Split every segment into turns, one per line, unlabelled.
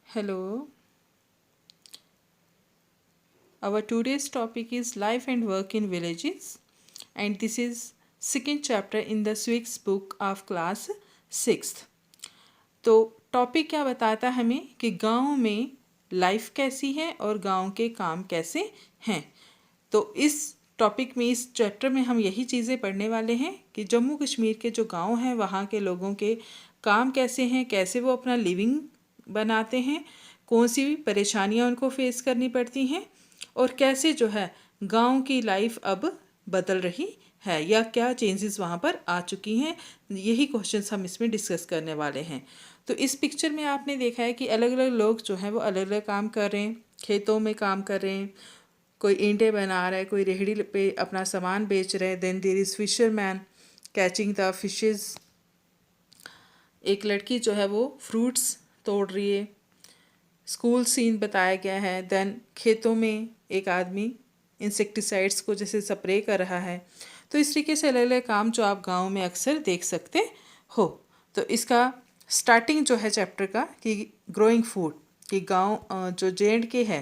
Hello, our today's topic is life and work in villages, and this is second chapter in the Swick's book of class 6th. तो topic क्या बताता है हमें कि गांव में लाइफ कैसी है और गांव के काम कैसे हैं। तो इस टॉपिक में, इस चैप्टर में हम यही चीज़ें पढ़ने वाले हैं कि जम्मू कश्मीर के जो गांव हैं वहाँ के लोगों के काम कैसे हैं, कैसे वो अपना लिविंग बनाते हैं, कौन सी परेशानियाँ उनको फेस करनी पड़ती हैं और कैसे जो है गांव की लाइफ अब बदल रही है या क्या चेंजेस वहाँ पर आ चुकी हैं। यही क्वेश्चंस हम इसमें डिस्कस करने वाले हैं। तो इस पिक्चर में आपने देखा है कि अलग अलग लोग जो हैं वो अलग अलग काम कर रहे हैं, खेतों में काम कर रहे हैं, कोई ईंटें बना रहा है, कोई रेहड़ी पे अपना सामान बेच रहे हैं। Then there is fisherman catching the fishes. एक लड़की जो है वो फ्रूट्स तोड़ रही है। स्कूल सीन बताया गया है। देन खेतों में एक आदमी इंसेक्टिसाइड्स को जैसे स्प्रे कर रहा है। तो इस तरीके से अलग अलग काम जो आप गांव में अक्सर देख सकते हो। तो इसका स्टार्टिंग जो है चैप्टर का कि ग्रोइंग फूड, कि गांव जो J&K है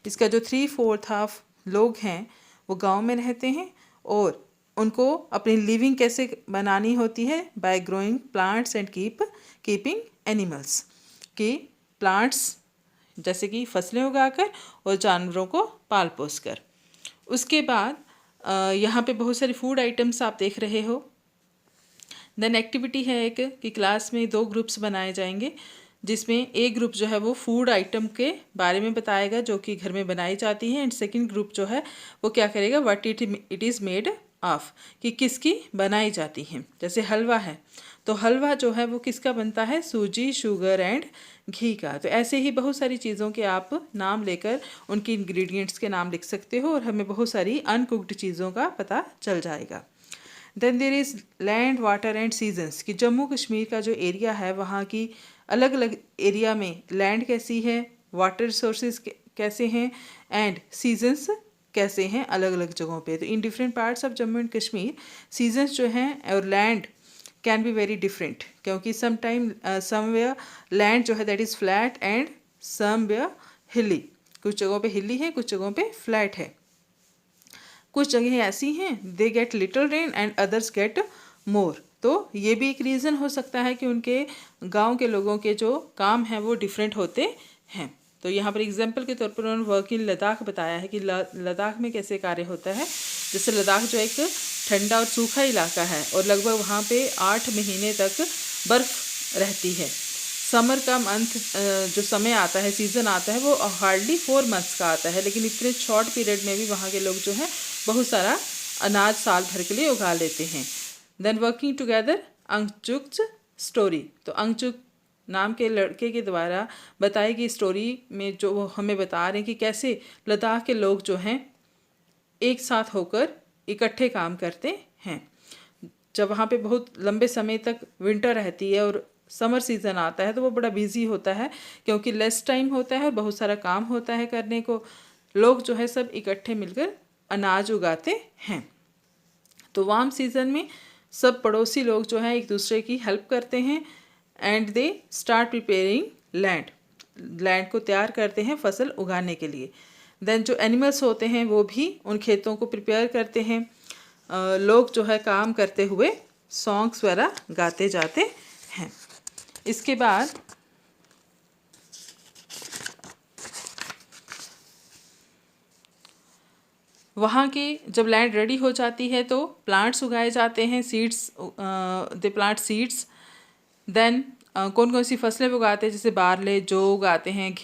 इसका जो 3/4 हाफ लोग हैं वो गांव में रहते हैं और उनको अपनी लिविंग कैसे बनानी होती है bye growing plants and keeping animals, कि प्लांट्स जैसे कि फसलें उगाकर और जानवरों को पाल पोस कर। उसके बाद यहाँ पे बहुत सारी फूड आइटम्स आप देख रहे हो। देन एक्टिविटी है एक कि क्लास में 2 ग्रुप्स बनाए जाएंगे जिसमें एक ग्रुप जो है वो फूड आइटम के बारे में बताएगा जो कि घर में बनाई जाती है, एंड सेकंड ग्रुप जो है वो क्या करेगा, what it is made of, कि किसकी बनाई जाती है। जैसे हलवा है तो हलवा जो है वो किसका बनता है, सूजी, शुगर एंड घी का। तो ऐसे ही बहुत सारी चीज़ों के आप नाम लेकर उनकी इंग्रेडिएंट्स के नाम लिख सकते हो और हमें बहुत सारी अनकुक्ड चीज़ों का पता चल जाएगा। Then there is land, water and seasons, कि जम्मू कश्मीर का जो एरिया है वहाँ की अलग अलग एरिया में लैंड कैसी है, वाटर रिसोर्सेज कैसे हैं एंड सीजन्स कैसे हैं अलग अलग जगहों पे। तो in different parts of Jammu and Kashmir seasons जो हैं और land can be very different, क्योंकि समवेयर लैंड जो है that is flat and somewhere हिली। कुछ जगहों पे हिली है, कुछ जगहों पे फ्लैट है। कुछ जगह ऐसी हैं they get little rain and others get more. तो ये भी एक रीज़न हो सकता है कि उनके गांव के लोगों के जो काम हैं वो डिफरेंट होते हैं। तो यहाँ पर एग्जांपल के तौर पर उन्होंने वर्क इन लद्दाख बताया है कि लद्दाख में कैसे कार्य होता है। जैसे लद्दाख जो एक ठंडा और सूखा इलाका है और लगभग वहाँ पे 8 महीने तक बर्फ़ रहती है। समर का मंथ जो समय आता है, सीज़न आता है, वो हार्डली 4 मंथ्स का आता है, लेकिन इतने शॉर्ट पीरियड में भी वहाँ के लोग जो हैं बहुत सारा अनाज साल भर के लिए उगा लेते हैं। Then working together, Angchuk story. तो अंगचुक नाम के लड़के के द्वारा बताई गई स्टोरी में जो वो हमें बता रहे हैं कि कैसे लद्दाख के लोग जो हैं एक साथ होकर इकट्ठे काम करते हैं। जब वहाँ पे बहुत लंबे समय तक विंटर रहती है और समर सीज़न आता है तो वो बड़ा बिजी होता है, क्योंकि लेस टाइम होता है और बहुत सारा काम होता है करने को। लोग जो है सब इकट्ठे मिलकर अनाज उगाते हैं। तो वार्म सीज़न में सब पड़ोसी लोग जो हैं एक दूसरे की हेल्प करते हैं and they start preparing land को तैयार करते हैं फसल उगाने के लिए। देन जो एनिमल्स होते हैं वो भी उन खेतों को प्रिपेयर करते हैं। लोग जो है काम करते हुए सॉन्ग्स वगैरह गाते जाते हैं। इसके बाद वहाँ की जब लैंड रेडी हो जाती है तो प्लांट्स उगाए जाते हैं, सीड्स, दे प्लांट सीड्स। देन कौन कौन सी फसलें उगाते हैं, जैसे बारले, जौ उगाते हैं,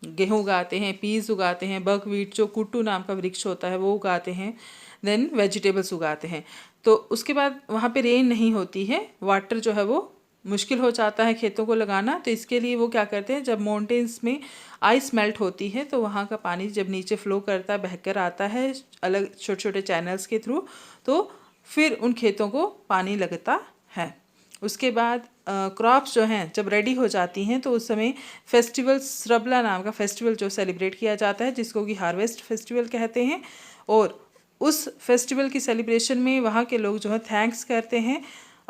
गेहूँ उगाते हैं, पीस उगाते हैं, बकवीट जो कुट्टू नाम का वृक्ष होता है वो उगाते हैं। देन वेजिटेबल्स उगाते हैं। तो उसके बाद वहाँ पे रेन नहीं होती है, वाटर जो है वो मुश्किल हो जाता है खेतों को लगाना। तो इसके लिए वो क्या करते हैं, जब माउंटेन्स में आइस मेल्ट होती है तो वहाँ का पानी जब नीचे फ्लो करता है, बहकर आता है अलग छोटे छोटे चैनल्स के थ्रू, तो फिर उन खेतों को पानी लगता है। उसके बाद क्रॉप्स जो हैं जब रेडी हो जाती हैं तो उस समय फेस्टिवल, श्रबला नाम का फेस्टिवल जो सेलिब्रेट किया जाता है, जिसको कि हार्वेस्ट फेस्टिवल कहते हैं। और उस फेस्टिवल की सेलिब्रेशन में वहाँ के लोग जो है थैंक्स करते हैं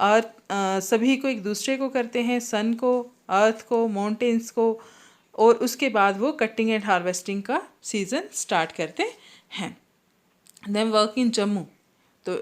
अर्थ सभी को एक दूसरे को करते हैं, सन को, अर्थ को, माउंटेन्स को, और उसके बाद वो कटिंग एंड हार्वेस्टिंग का सीज़न स्टार्ट करते हैं। देन वर्क इन जम्मू, तो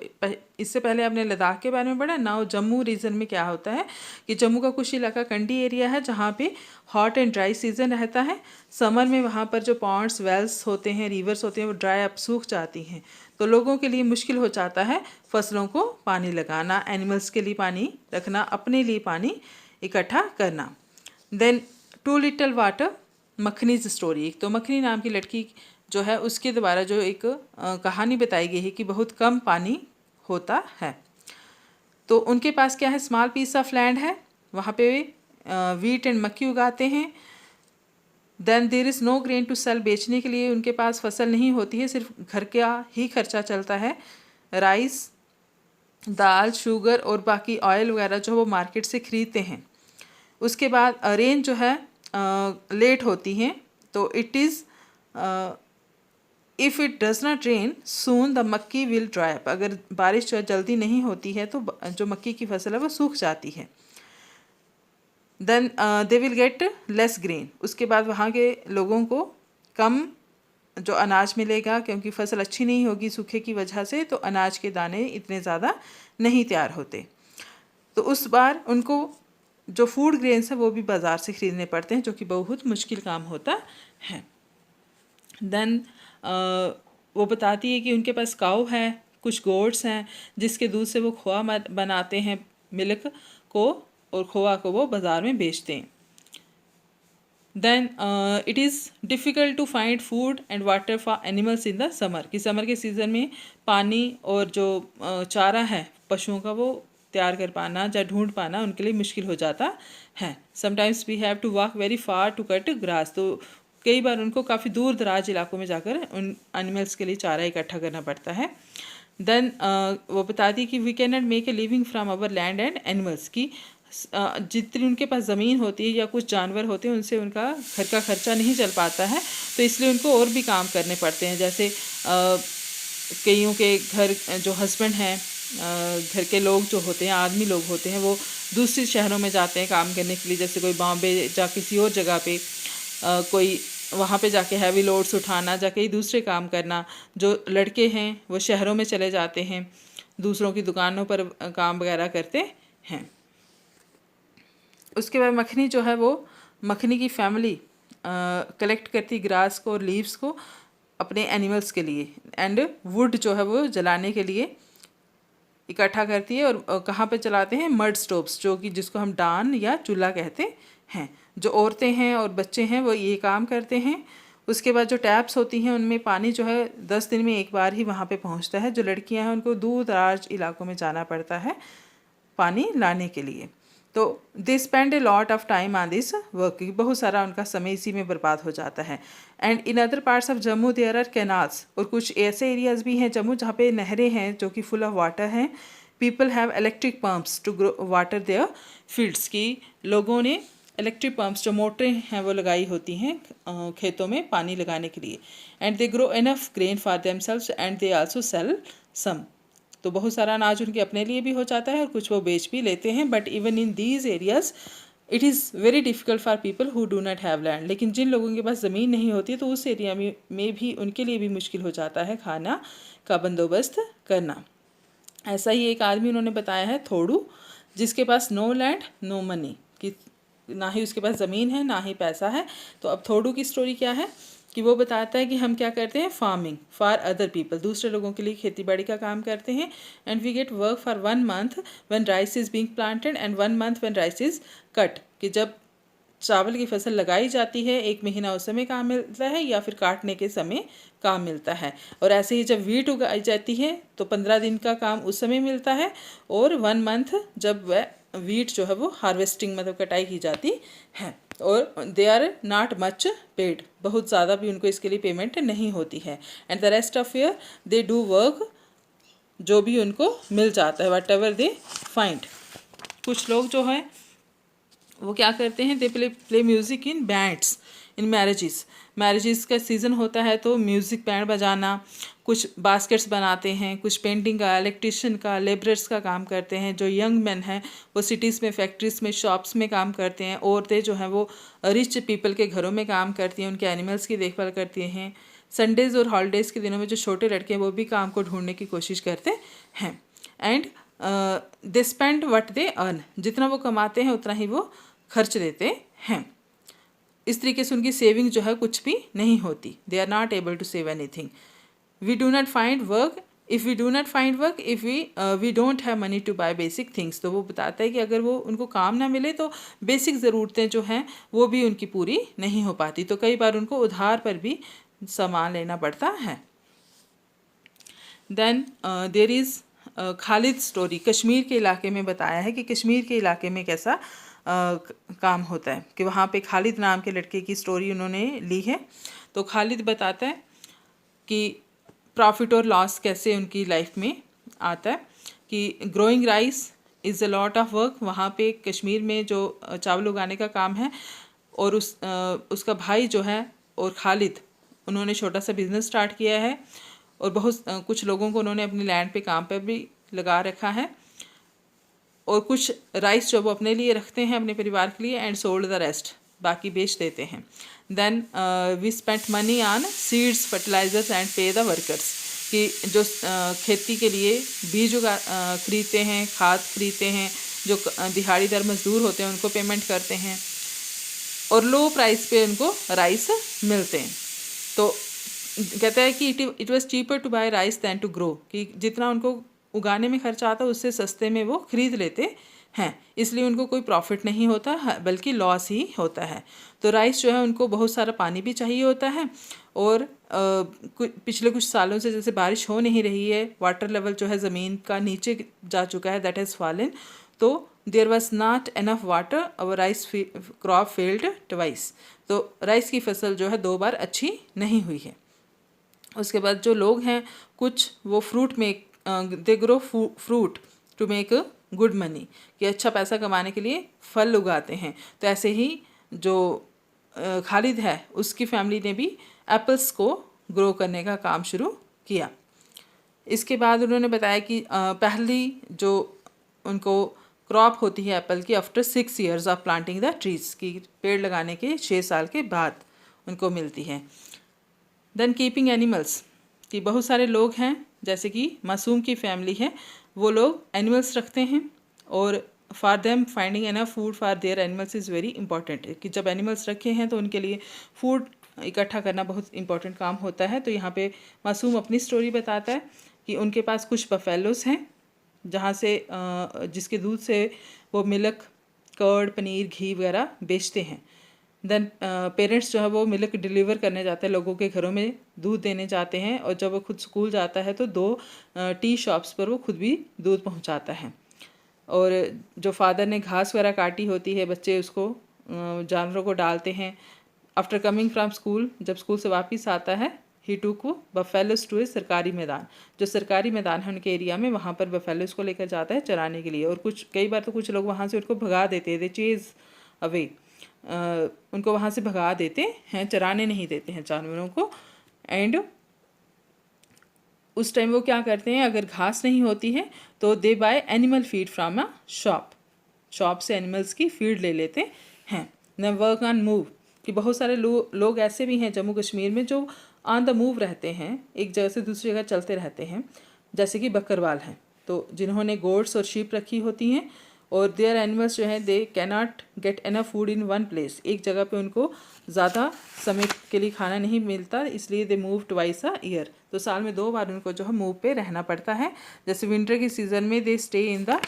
इससे पहले आपने लद्दाख के बारे में पढ़ा। नाउ जम्मू रीजन में क्या होता है कि जम्मू का कुछ इलाका कंडी एरिया है जहाँ पे हॉट एंड ड्राई सीजन रहता है। समर में वहाँ पर जो पॉन्ड्स, वेल्स होते हैं, रिवर्स होते हैं, वो ड्राई अप, सूख जाती हैं, तो लोगों के लिए मुश्किल हो जाता है फसलों को पानी लगाना, एनिमल्स के लिए पानी रखना, अपने लिए पानी इकट्ठा करना। देन टू लिटिल वाटर, मखनीज स्टोरी। एक तो मखनी नाम की लड़की जो है उसके द्वारा जो एक कहानी बताई गई है कि बहुत कम पानी होता है। तो उनके पास क्या है, स्मॉल पीस ऑफ लैंड है, वहाँ पे वीट एंड मक्की उगाते हैं। Then there is no grain to sell, बेचने के लिए उनके पास फसल नहीं होती है, सिर्फ घर का ही खर्चा चलता है। राइस, दाल, शुगर और बाकी ऑयल वगैरह जो वो मार्केट से ख़रीदते हैं। उसके बाद रेन जो है लेट होती हैं, तो it is if it does not rain soon the मक्की विल ड्राई अप, अगर बारिश जल्दी नहीं होती है तो जो मक्की की फसल है वो सूख जाती है। Then they will get less grain, उसके बाद वहाँ के लोगों को कम जो अनाज मिलेगा, क्योंकि फसल अच्छी नहीं होगी सूखे की वजह से, तो अनाज के दाने इतने ज़्यादा नहीं तैयार होते। तो उस बार उनको जो फूड ग्रेन्स है वो भी बाज़ार से ख़रीदने पड़ते हैं, जो कि बहुत मुश्किल काम होता है। देन वो बताती है कि उनके पास काऊ है, कुछ गोट्स हैं, जिसके दूध से वो खोआ बनाते हैं, मिल्क को, और खोआ को वो बाज़ार में बेचते हैं। Then it is difficult to find food and water for animals in the summer, कि समर के सीज़न में पानी और जो चारा है पशुओं का वो तैयार कर पाना या ढूंढ पाना उनके लिए मुश्किल हो जाता है। Sometimes we have to walk very far to cut grass, तो कई बार उनको काफ़ी दूर दराज इलाकों में जाकर उन एनिमल्स के लिए चारा इकट्ठा करना पड़ता है। देन वो बताती है कि we can not make a living from our land and animals, की जितनी उनके पास ज़मीन होती है या कुछ जानवर होते हैं उनसे उनका घर का खर्चा नहीं चल पाता है, तो इसलिए उनको और भी काम करने पड़ते हैं। जैसे कईयों के घर जो हस्बैंड हैं, घर के लोग जो होते हैं, आदमी लोग होते हैं, वो दूसरे शहरों में जाते हैं काम करने के लिए, जैसे कोई बॉम्बे या किसी और जगह पे कोई वहाँ पे जाके हैवी लोड्स उठाना, जाके दूसरे काम करना। जो लड़के हैं वो शहरों में चले जाते हैं, दूसरों की दुकानों पर काम वगैरह करते हैं। उसके बाद मखनी जो है वो मखनी की फैमिली कलेक्ट करती ग्रास को और लीव्स को अपने एनिमल्स के लिए, एंड वुड जो है वो जलाने के लिए इकट्ठा करती है। और कहाँ पे चलाते हैं, मड स्टोव्स, जो कि जिसको हम डान या चूल्हा कहते हैं। जो औरतें हैं और बच्चे हैं वो ये काम करते हैं। उसके बाद जो टैप्स होती हैं उनमें पानी जो है 10 दिन में एक बार ही वहाँ पे पहुँचता है। जो लड़कियाँ हैं उनको दूर दराज इलाकों में जाना पड़ता है पानी लाने के लिए। तो they spend a lot of time on this work, बहुत सारा उनका समय इसी में बर्बाद हो जाता है। And in other parts of Jammu there are canals, और कुछ ऐसे एरियाज़ भी हैं जम्मू जहाँ पे नहरें हैं जो कि फुल ऑफ वाटर हैं। People have electric pumps to grow water their fields, की लोगों ने इलेक्ट्रिक पम्प्स जो मोटरें हैं वो लगाई होती हैं खेतों में पानी लगाने के लिए। And they grow enough grain for themselves and they also sell some, तो बहुत सारा अनाज उनके अपने लिए भी हो जाता है और कुछ वो बेच भी लेते हैं। But even in these areas it is very difficult for people who do not have land, लेकिन जिन लोगों के पास ज़मीन नहीं होती तो उस एरिया में भी उनके लिए भी मुश्किल हो जाता है खाना का बंदोबस्त करना। ऐसा ही एक आदमी उन्होंने बताया है, थोड़ू, जिसके पास नो लैंड नो मनी, कि ना ही उसके पास ज़मीन है ना ही पैसा है। तो अब थोड़ू की स्टोरी क्या है कि वो बताता है कि हम क्या करते हैं, फार्मिंग फॉर अदर पीपल, दूसरे लोगों के लिए खेती बाड़ी का काम करते हैं। And we get work for 1 month when rice is being planted and 1 month when rice is cut, कि जब चावल की फसल लगाई जाती है 1 महीना उस समय काम मिलता है या फिर काटने के समय काम मिलता है। और ऐसे ही जब वीट उगाई जाती है तो 15 दिन का काम उस समय मिलता है, और 1 month जब वह वीट जो है वो हार्वेस्टिंग मतलब कटाई की जाती है। और they are not much paid, बहुत ज़्यादा भी उनको इसके लिए पेमेंट नहीं होती है। And the rest of year they do work, जो भी उनको मिल जाता है, वट एवर दे फाइंड। कुछ लोग जो हैं वो क्या करते हैं, they play music in bands in marriages का सीज़न होता है तो म्यूज़िक बैंड बजाना, कुछ बास्केट्स बनाते हैं, कुछ पेंटिंग का, इलेक्ट्रिशियन का, लेबरर्स का काम करते हैं। जो यंग मैन हैं वो सिटीज़ में, फैक्ट्रीज़ में, शॉप्स में काम करते हैं। औरतें जो हैं वो रिच पीपल के घरों में काम करती हैं, उनके एनिमल्स की देखभाल करती हैं। संडेज़ और हॉलीडेज़ के दिनों में जो छोटे लड़के हैं वो भी काम को ढूंढने की कोशिश करते हैं। And they spend what they earn, जितना वो कमाते हैं उतना ही वो खर्च देते हैं। इस तरीके से उनकी सेविंग जो है कुछ भी नहीं होती। They are not able to save anything. We do not find work if we don't have money to buy basic things. तो वो बताता है कि अगर वो उनको काम ना मिले तो बेसिक ज़रूरतें जो हैं वो भी उनकी पूरी नहीं हो पाती। तो कई बार उनको उधार पर भी सामान लेना पड़ता है। Then there is Khalid story. Kashmir के इलाके में बताया है कि कश्मीर के इलाके में कैसा काम होता है, कि वहाँ पे खालिद नाम के लड़के की स्टोरी उन्होंने ली है। तो खालिद बताता है कि प्रॉफिट और लॉस कैसे उनकी लाइफ में आता है। कि growing rice is a lot of work. वहाँ पे कश्मीर में जो चावल उगाने का काम है, और उसका भाई जो है और खालिद, उन्होंने छोटा सा बिजनेस स्टार्ट किया है और बहुत कुछ लोगों को उन्होंने अपनी लैंड पे काम पे भी लगा रखा है, और कुछ राइस जो वो अपने लिए रखते हैं अपने परिवार के लिए, एंड सोल्ड द रेस्ट, बाकी बेच देते हैं। Then we spent money on seeds, fertilisers and pay the workers. कि जो खेती के लिए बीज खरीदते हैं, खाद खरीदते हैं, जो दिहाड़ीदार मजदूर होते हैं उनको पेमेंट करते हैं, और लो प्राइस पे उनको राइस मिलते हैं। तो कहता है कि it was cheaper to buy rice than to grow. कि जितना उनको उगाने में खर्चा आता है उससे सस्ते में वो खरीद लेते हैं, इसलिए उनको कोई प्रॉफिट नहीं होता है बल्कि लॉस ही होता है। तो राइस जो है उनको बहुत सारा पानी भी चाहिए होता है, और पिछले कुछ सालों से जैसे बारिश हो नहीं रही है, वाटर लेवल जो है ज़मीन का नीचे जा चुका है, दैट हैज़ फॉलन। तो there was not enough water, our rice crop failed twice. तो राइस की फसल जो है 2 बार अच्छी नहीं हुई है। उसके बाद जो लोग हैं कुछ वो they grow fruit to make good money, कि अच्छा पैसा कमाने के लिए फल उगाते हैं। तो ऐसे ही जो खालिद है उसकी फैमिली ने भी एप्पल्स को ग्रो करने का काम शुरू किया। इसके बाद उन्होंने बताया कि पहली जो उनको क्रॉप होती है एप्पल की after 6 years of planting the trees, की पेड़ लगाने के 6 साल के बाद उनको मिलती है। देन कीपिंग एनिमल्स, कि बहुत सारे लोग हैं जैसे कि मासूम की फैमिली है, वो लोग एनिमल्स रखते हैं, और for them finding enough food for their animals is very important. कि जब एनिमल्स रखे हैं तो उनके लिए फूड इकट्ठा करना बहुत इंपॉर्टेंट काम होता है। तो यहाँ पे मासूम अपनी स्टोरी बताता है कि उनके पास कुछ बफेलोस हैं जहाँ से जिसके दूध से वो मिल्क, कर्ड, पनीर, घी वगैरह बेचते हैं। देन पेरेंट्स जो है वो मिल्क डिलीवर करने जाते हैं, लोगों के घरों में दूध देने जाते हैं, और जब वो खुद स्कूल जाता है तो 2 टी शॉप्स पर वो खुद भी दूध पहुंचाता है। और जो फादर ने घास वगैरह काटी होती है, बच्चे उसको जानवरों को डालते हैं। आफ्टर कमिंग फ्रॉम स्कूल, जब स्कूल से वापस आता है, ही टूक बफेलोस टू ए सरकारी मैदान, जो सरकारी मैदान है उनके एरिया में, वहाँ पर बफेलोस को लेकर जाता है चराने के लिए। और कई बार तो कुछ लोग वहाँ से उनको भगा देते हैं, दे चेज अवे, उनको वहाँ से भगा देते हैं, चराने नहीं देते हैं जानवरों को। एंड उस टाइम वो क्या करते हैं, अगर घास नहीं होती है तो they buy animal feed from a shop से एनिमल्स की फीड ले लेते हैं। न वर्क ऑन मूव, कि बहुत सारे लोग ऐसे भी हैं जम्मू कश्मीर में जो ऑन द मूव रहते हैं, एक जगह से दूसरी जगह चलते रहते हैं, जैसे कि बकरवाल हैं, तो जिन्होंने गोट्स और शीप रखी होती हैं, और देयर एनिमल्स जो हैं they cannot get enough food in one place, एक जगह पे उनको ज़्यादा समय के लिए खाना नहीं मिलता, इसलिए they move twice a year. तो साल में 2 बार उनको जो है मूव पे रहना पड़ता है। जैसे विंटर के सीज़न में they stay in the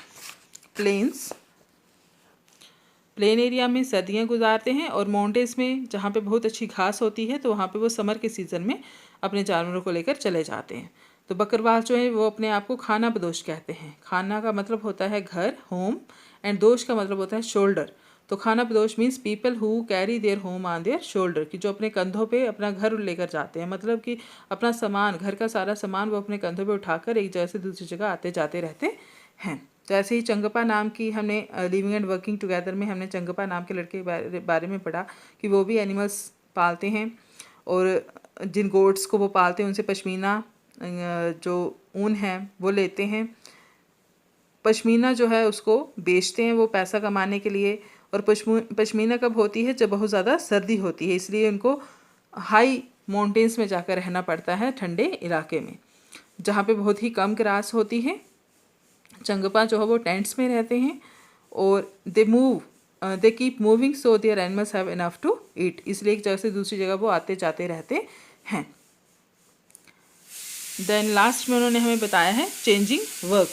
plain area में सर्दियाँ गुजारते हैं, और माउंटेन्स में जहाँ पे बहुत अच्छी घास होती है तो वहाँ पे वो समर के सीज़न में अपने जानवरों को लेकर चले जाते हैं। तो बकरवाल जो है वो अपने आप को खाना बदोश कहते हैं। खाना का मतलब होता है घर, होम, एंड दोष का मतलब होता है शोल्डर। तो खाना बदोश means people who carry their home on their shoulder, कि जो अपने कंधों पे अपना घर लेकर जाते हैं, मतलब कि अपना सामान, घर का सारा सामान वो अपने कंधों पे उठाकर एक जगह से दूसरी जगह आते जाते रहते हैं। तो ऐसे ही चंगप्पा नाम की हमने लिविंग एंड वर्किंग टुगेदर में हमने चंगप्पा नाम के लड़के के बारे में पढ़ा कि वो भी एनिमल्स पालते हैं, और जिन गोट्स को वो पालते हैं उनसे पश्मीना जो ऊन है वो लेते हैं। पश्मीना जो है उसको बेचते हैं वो पैसा कमाने के लिए। और पश्मीना कब होती है? जब बहुत ज़्यादा सर्दी होती है, इसलिए उनको हाई माउंटेन्स में जाकर रहना पड़ता है, ठंडे इलाके में जहाँ पे बहुत ही कम ग्रास होती है। चंगपा जो है वो टेंट्स में रहते हैं, और they keep moving so their animals have enough to eat, इसलिए एक जगह से दूसरी जगह वो आते जाते रहते हैं। देन लास्ट में उन्होंने हमें बताया है चेंजिंग वर्क,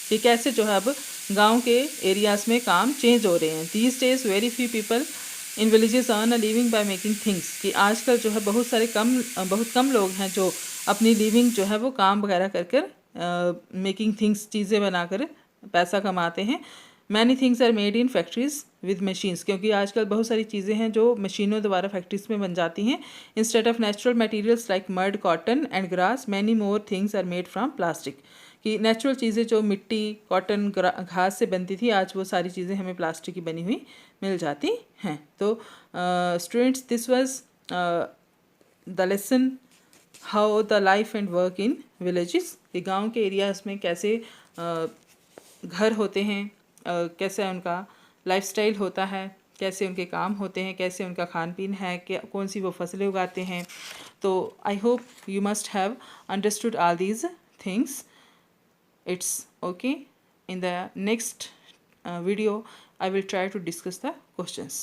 कि कैसे जो है अब गांव के एरियाज़ में काम चेंज हो रहे हैं। These days very few people in villages earn a living by making things, कि आजकल जो है बहुत कम लोग हैं जो अपनी लिविंग जो है वो काम वगैरह कर मेकिंग थिंग्स, चीज़ें बनाकर पैसा कमाते हैं। Many things are made in factories with machines, क्योंकि आजकल बहुत सारी चीज़ें हैं जो मशीनों द्वारा फैक्ट्रीज में बन जाती हैं। Instead of natural materials like mud, cotton and grass, many more things are made from plastic, कि नेचुरल चीज़ें जो मिट्टी, कॉटन, घास से बनती थी, आज वो सारी चीज़ें हमें प्लास्टिक की बनी हुई मिल जाती हैं। तो students, this was the lesson how the life and work in villages, कि गाँव के एरियाज़ में कैसे घर होते हैं, कैसे उनका लाइफस्टाइल होता है, कैसे उनके काम होते हैं, कैसे उनका खान पीन है, क्या कौन सी वो फसलें उगाते हैं। तो I hope you must have understood all these things. It's okay. In the next video, I will try to discuss the questions.